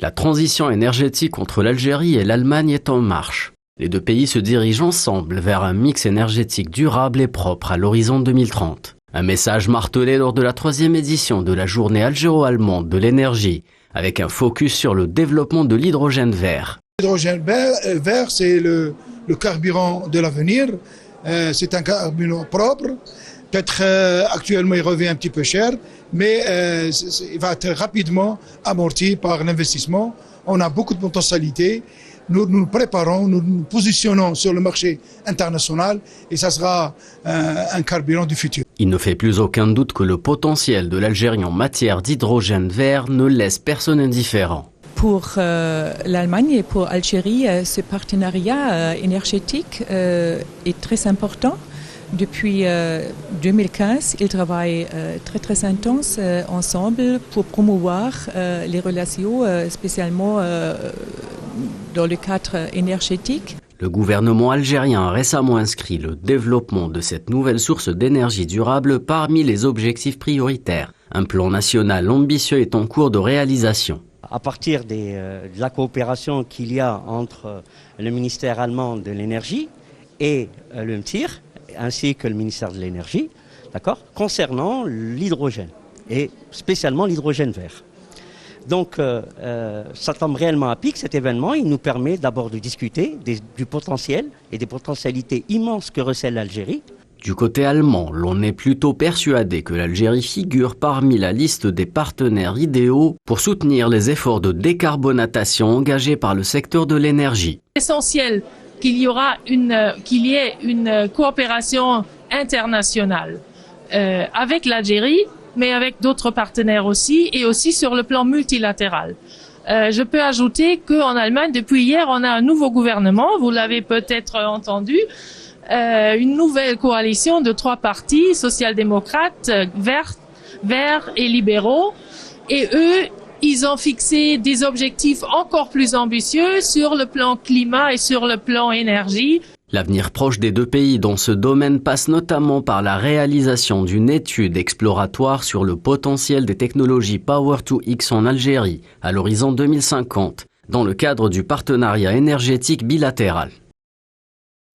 La transition énergétique entre l'Algérie et l'Allemagne est en marche. Les deux pays se dirigent ensemble vers un mix énergétique durable et propre à l'horizon 2030. Un message martelé lors de la 3e édition de la journée algéro-allemande de l'énergie, avec un focus sur le développement de l'hydrogène vert. L'hydrogène vert, c'est le carburant de l'avenir. C'est un carburant propre. Peut-être actuellement il revient un petit peu cher, mais il va être rapidement amorti par l'investissement. On a beaucoup de potentialités. Nous nous préparons, nous nous positionnons sur le marché international et ça sera un carburant du futur. Il ne fait plus aucun doute que le potentiel de l'Algérie en matière d'hydrogène vert ne laisse personne indifférent. Pour l'Allemagne et pour l'Algérie, ce partenariat énergétique est très important. Depuis 2015, ils travaillent très intense ensemble pour promouvoir les relations, spécialement dans le cadre énergétique. Le gouvernement algérien a récemment inscrit le développement de cette nouvelle source d'énergie durable parmi les objectifs prioritaires. Un plan national ambitieux est en cours de réalisation. À partir de la coopération qu'il y a entre le ministère allemand de l'énergie et le MTIR, ainsi que le ministère de l'énergie, d'accord, concernant l'hydrogène, et spécialement l'hydrogène vert. Donc, ça tombe réellement à pic, cet événement. Il nous permet d'abord de discuter du potentiel et des potentialités immenses que recèle l'Algérie. Du côté allemand, l'on est plutôt persuadé que l'Algérie figure parmi la liste des partenaires idéaux pour soutenir les efforts de décarbonatation engagés par le secteur de l'énergie. Essentiel qu'il y ait une coopération internationale avec l'Algérie, mais avec d'autres partenaires aussi, et aussi sur le plan multilatéral. Je peux ajouter qu'en Allemagne, depuis hier, on a un nouveau gouvernement, vous l'avez peut-être entendu, une nouvelle coalition de 3 partis, social-démocrates, verts et libéraux, et eux, ils ont fixé des objectifs encore plus ambitieux sur le plan climat et sur le plan énergie. L'avenir proche des deux pays dans ce domaine passe notamment par la réalisation d'une étude exploratoire sur le potentiel des technologies Power-to-X en Algérie à l'horizon 2050, dans le cadre du partenariat énergétique bilatéral.